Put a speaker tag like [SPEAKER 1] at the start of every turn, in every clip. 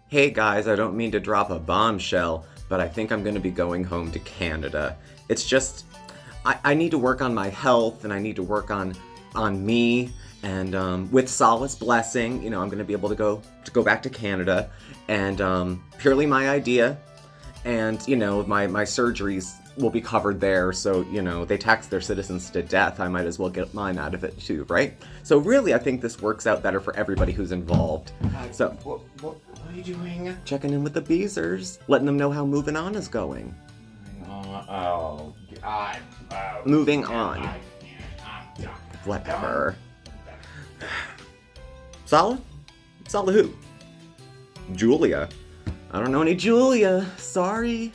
[SPEAKER 1] Hey guys, I don't mean to drop a bombshell, but I think I'm going to be going home to Canada. It's just, I need to work on my health and I need to work on me. And with Salah's blessing, I'm going to be able to go back to Canada. And purely my idea. And my surgeries will be covered there, so they tax their citizens to death. I might as well get mine out of it too, right? So really, I think this works out better for everybody who's involved. So
[SPEAKER 2] What are you doing?
[SPEAKER 1] checking in with the Beezers, letting them know how moving on is going. Moving on.
[SPEAKER 2] I'm done.
[SPEAKER 1] Whatever. Salah? Salah who? Julia. I don't know any Julia. Sorry.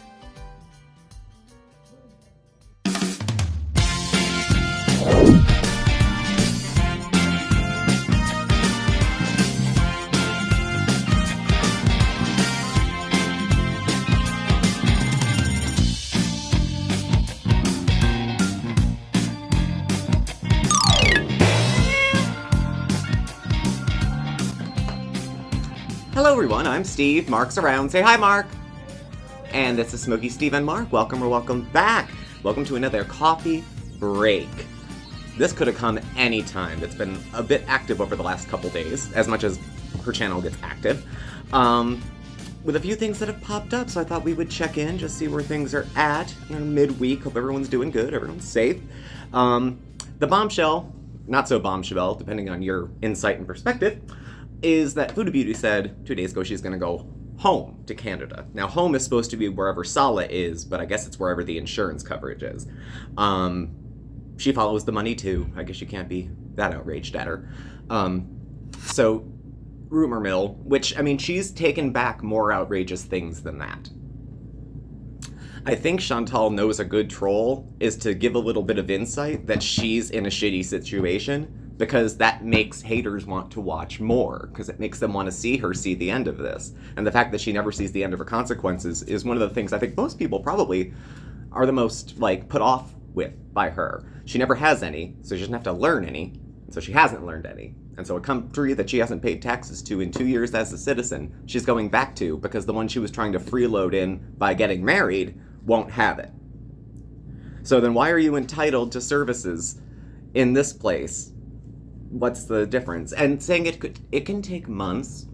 [SPEAKER 1] Hello everyone, I'm Steve. Mark's around. Say hi, Mark. And this is Smokeysteveandmarc. and Mark. Welcome or welcome back. Welcome to another coffee break. This could have come any time. It's been a bit active over the last couple days, as much as her channel gets active. With a few things that have popped up, so I thought we would check in, just see where things are at. Midweek. Hope everyone's doing good, everyone's safe. The bombshell, not so bombshell, depending on your insight and perspective, is that Foodie Beauty said 2 days ago she's going to go home to Canada. Now, home is supposed to be wherever Salah is, but I guess it's wherever the insurance coverage is. She follows the money too. I guess you can't be that outraged at her. So, rumor mill, which, she's taken back more outrageous things than that. I think Chantal knows a good troll is to give a little bit of insight that she's in a shitty situation, because that makes haters want to watch more, because it makes them want to see her see the end of this. And the fact that she never sees the end of her consequences is one of the things I think most people probably are the most, put off with by her. She never has any, so she doesn't have to learn any, and so she hasn't learned any. And so a country that she hasn't paid taxes to in 2 years as a citizen, she's going back to, because the one she was trying to freeload in by getting married won't have it. So then why are you entitled to services in this place? What's the difference? And saying it can take months,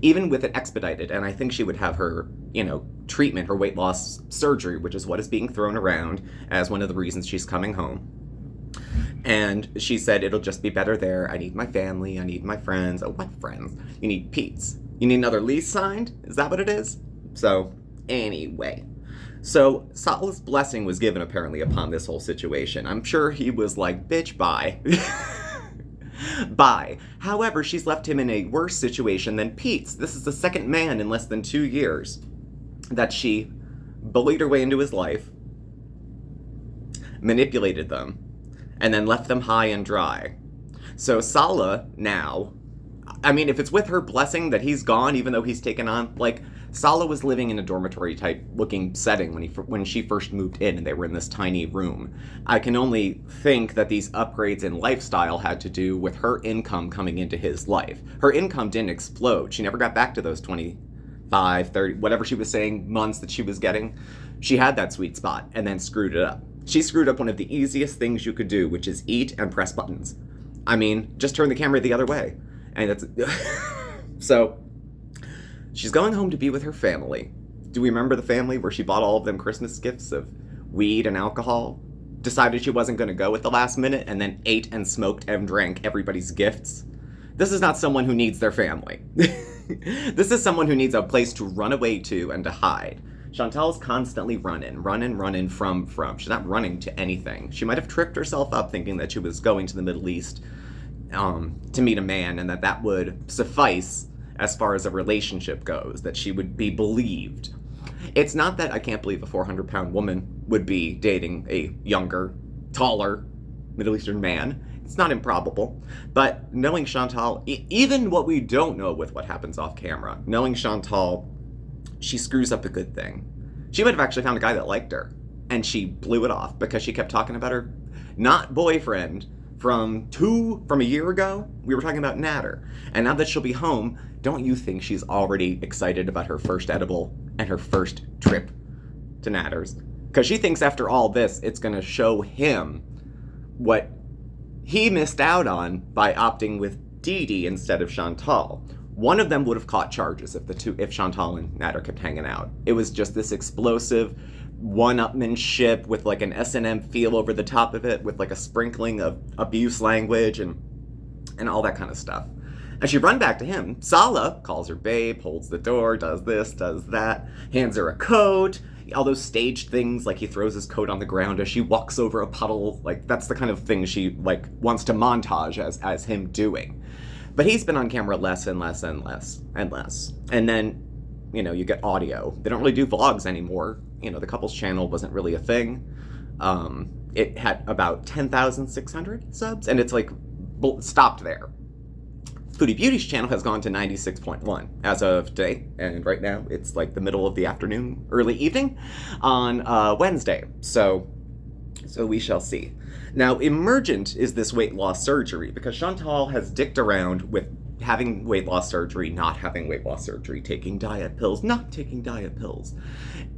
[SPEAKER 1] even with it expedited, and I think she would have her, treatment, her weight loss surgery, which is what is being thrown around as one of the reasons she's coming home. And she said, it'll just be better there. I need my family, I need my friends. Oh, what friends? You need Pete's. You need another lease signed? Is that what it is? So, anyway. So, Salah's blessing was given apparently upon this whole situation. I'm sure he was like, bitch, bye. Bye. However, she's left him in a worse situation than Pete's. This is the second man in less than 2 years that she bullied her way into his life, manipulated them, and then left them high and dry. So Salah now, if it's with her blessing that he's gone, even though he's taken on, Salah was living in a dormitory type looking setting when she first moved in, and they were in this tiny room. I can only think that these upgrades in lifestyle had to do with her income coming into his life. Her income didn't explode. She never got back to those 25, 30, whatever she was saying, months that she was getting. She had that sweet spot and then screwed it up. She screwed up one of the easiest things you could do, which is eat and press buttons. Just turn the camera the other way. And that's so she's going home to be with her family. Do we remember the family where she bought all of them Christmas gifts of weed and alcohol? Decided she wasn't going to go at the last minute and then ate and smoked and drank everybody's gifts? This is not someone who needs their family. This is someone who needs a place to run away to and to hide. Chantal's constantly running from. She's not running to anything. She might have tripped herself up thinking that she was going to the Middle East to meet a man, and that would suffice as far as a relationship goes, that she would be believed. It's not that I can't believe a 400-pound woman would be dating a younger, taller Middle Eastern man. It's not improbable. But knowing Chantal, even what we don't know with what happens off camera, knowing Chantal, she screws up a good thing. She might have actually found a guy that liked her, and she blew it off because she kept talking about her not boyfriend from a year ago. We were talking about Natter, and now that she'll be home, don't you think she's already excited about her first edible and her first trip to Natters? Because she thinks after all this, it's going to show him what he missed out on by opting with Dee Dee instead of Chantal. One of them would have caught charges if Chantal and Natter kept hanging out. It was just this explosive one-upmanship with like an S&M feel over the top of it, with like a sprinkling of abuse language and all that kind of stuff. And she run back to him. Salah calls her babe, holds the door, does this, does that, hands her a coat, all those staged things, like he throws his coat on the ground as she walks over a puddle. Like, that's the kind of thing she, like, wants to montage as him doing. But he's been on camera less and less and less and less. And then, you know, you get audio. They don't really do vlogs anymore. You know, the couple's channel wasn't really a thing. It had about 10,600 subs, and it's like stopped there. Foodie Beauty's channel has gone to 96.1 as of today, and right now it's like the middle of the afternoon, early evening on Wednesday. So we shall see. Now, emergent is this weight loss surgery, because Chantal has dicked around with having weight loss surgery, not having weight loss surgery, taking diet pills, not taking diet pills.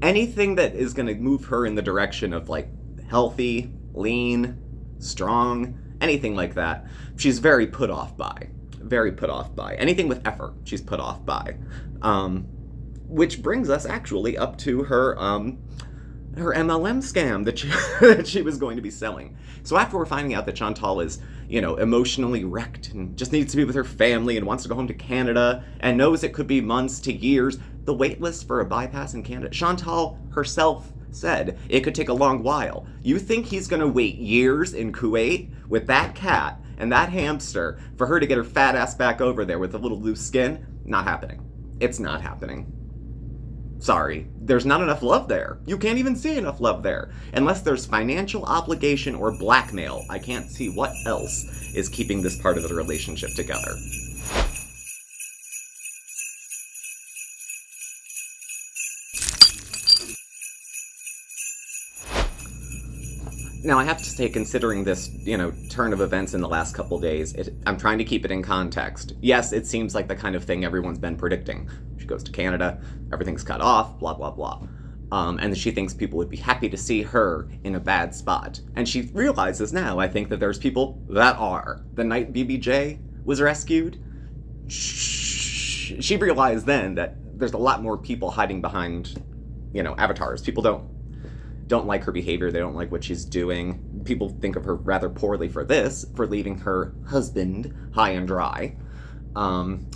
[SPEAKER 1] Anything that is going to move her in the direction of like healthy, lean, strong, anything like that, she's very put off by. Very put off by. Anything with effort, she's put off by. Which brings us actually up to her MLM scam that she was going to be selling. So after we're finding out that Chantal is, you know, emotionally wrecked and just needs to be with her family and wants to go home to Canada and knows it could be months to years, the wait list for a bypass in Canada, Chantal herself said it could take a long while. You think he's going to wait years in Kuwait with that cat and that hamster for her to get her fat ass back over there with a little loose skin? Not happening. It's not happening. Sorry, there's not enough love there. You can't even see enough love there. Unless there's financial obligation or blackmail, I can't see what else is keeping this part of the relationship together. Now, I have to say, considering this, you know, turn of events in the last couple days, I'm trying to keep it in context. Yes, it seems like the kind of thing everyone's been predicting. She goes to Canada, everything's cut off, blah, blah, blah. And she thinks people would be happy to see her in a bad spot. And she realizes now, I think, that there's people that are. The night BBJ was rescued, she realized then that there's a lot more people hiding behind, you know, avatars. People don't like her behavior, they don't like what she's doing. People think of her rather poorly for leaving her husband high and dry.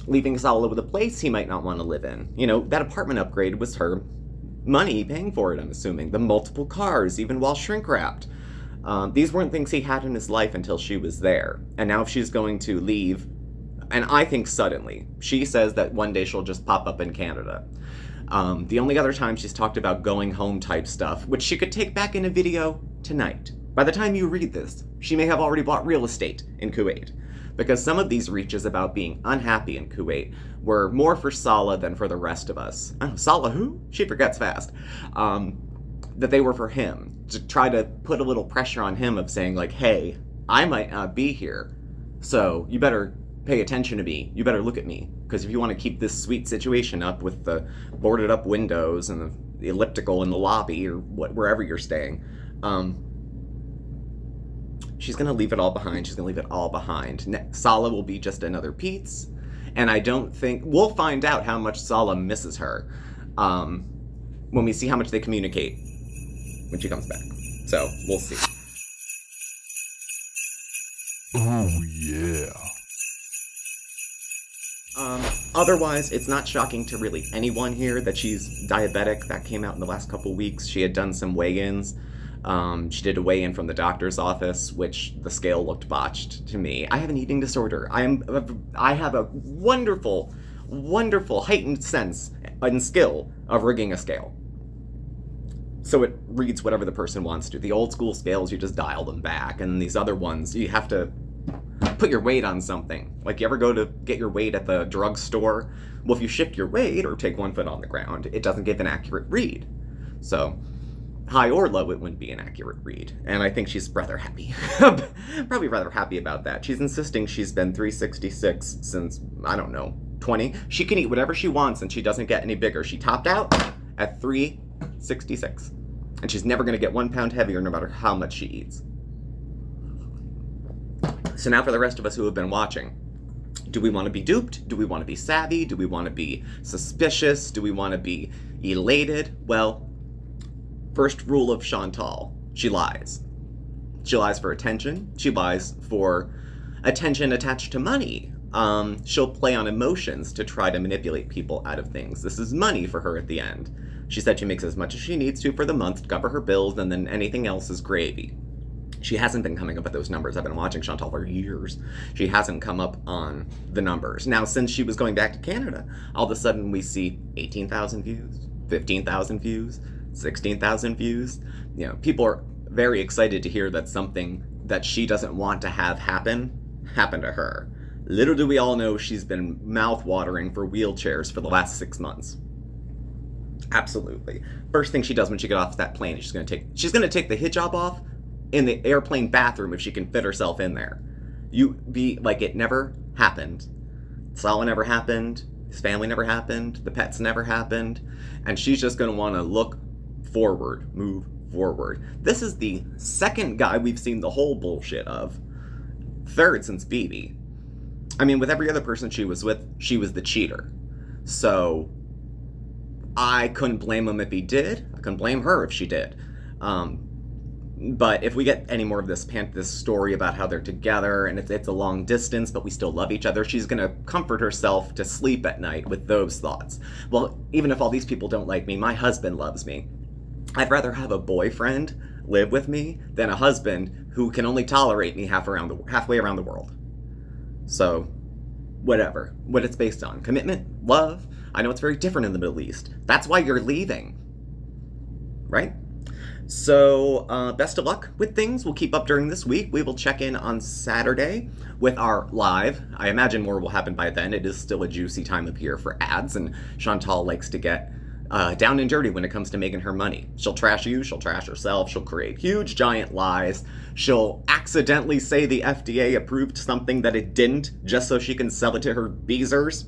[SPEAKER 1] Leaving Salah with a place he might not want to live in. You know, that apartment upgrade was her money paying for it, I'm assuming. The multiple cars, even while shrink-wrapped. These weren't things he had in his life until she was there. And now if she's going to leave, and I think suddenly, she says that one day she'll just pop up in Canada. The only other time she's talked about going home type stuff, which she could take back in a video tonight. By the time you read this, she may have already bought real estate in Kuwait. Because some of these reaches about being unhappy in Kuwait were more for Salah than for the rest of us. Oh, Salah who? She forgets fast. That they were for him. To try to put a little pressure on him of saying like, hey, I might not be here, so you better pay attention to me. You better look at me. Because if you want to keep this sweet situation up with the boarded up windows and the elliptical in the lobby or wherever you're staying, she's going to leave it all behind. She's going to leave it all behind. Salah will be just another Pete's. And I don't think... We'll find out how much Salah misses her when we see how much they communicate when she comes back. So, we'll see.
[SPEAKER 3] Oh, yeah.
[SPEAKER 1] Otherwise, it's not shocking to really anyone here that she's diabetic. That came out in the last couple weeks. She had done some weigh-ins. She did a weigh-in from the doctor's office, which the scale looked botched to me. I have an eating disorder. I have a wonderful, wonderful heightened sense and skill of rigging a scale. So it reads whatever the person wants to. The old school scales, you just dial them back. And these other ones, you have to put your weight on something. Like, you ever go to get your weight at the drugstore? Well, if you shift your weight or take one foot on the ground, it doesn't give an accurate read. So, high or low, it wouldn't be an accurate read. And I think she's rather happy. Probably rather happy about that. She's insisting she's been 366 since, I don't know, 20. She can eat whatever she wants and she doesn't get any bigger. She topped out at 366. And she's never going to get 1 pound heavier no matter how much she eats. So now for the rest of us who have been watching. Do we want to be duped? Do we want to be savvy? Do we want to be suspicious? Do we want to be elated? Well, first rule of Chantal, she lies. She lies for attention. She lies for attention attached to money. She'll play on emotions to try to manipulate people out of things. This is money for her at the end. She said she makes as much as she needs to for the month to cover her bills, and then anything else is gravy. She hasn't been coming up with those numbers. I've been watching Chantal for years. She hasn't come up on the numbers. Now, since she was going back to Canada, all of a sudden we see 18,000 views, 15,000 views, 16,000 views. You know, people are very excited to hear that something that she doesn't want to have happen happened to her. Little do we all know she's been mouth-watering for wheelchairs for the last 6 months. Absolutely. First thing she does when she gets off that plane is she's gonna take the hijab off in the airplane bathroom if she can fit herself in there. You be like it never happened. Salah never happened. His family never happened. The pets never happened. And she's just gonna want to look forward, move forward. This is the second guy we've seen the whole bullshit of. Third since BB. I mean, with every other person she was with, she was the cheater. So I couldn't blame him if he did. I couldn't blame her if she did. But if we get any more of this story about how they're together and it's a long distance, but we still love each other, she's going to comfort herself to sleep at night with those thoughts. Well, even if all these people don't like me, my husband loves me. I'd rather have a boyfriend live with me than a husband who can only tolerate me halfway around the world. So, whatever. What it's based on. Commitment, love. I know it's very different in the Middle East. That's why you're leaving. Right? So, best of luck with things. We'll keep up during this week. We will check in on Saturday with our live. I imagine more will happen by then. It is still a juicy time of year for ads, and Chantal likes to get down and dirty when it comes to making her money. She'll trash you, she'll trash herself, she'll create huge, giant lies. She'll accidentally say the FDA approved something that it didn't, just so she can sell it to her beezers.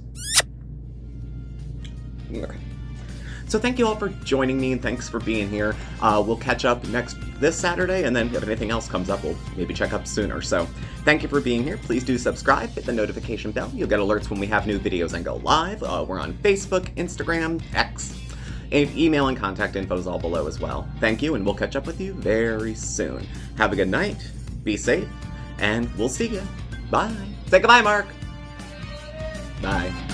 [SPEAKER 1] Okay. So thank you all for joining me, and thanks for being here. We'll catch up this Saturday, and then if anything else comes up, we'll maybe check up sooner. So thank you for being here. Please do subscribe, hit the notification bell. You'll get alerts when we have new videos and go live. We're on Facebook, Instagram, X. Email and contact info is all below as well. Thank you, and we'll catch up with you very soon. Have a good night, be safe, and we'll see you. Bye. Say goodbye, Mark. Bye.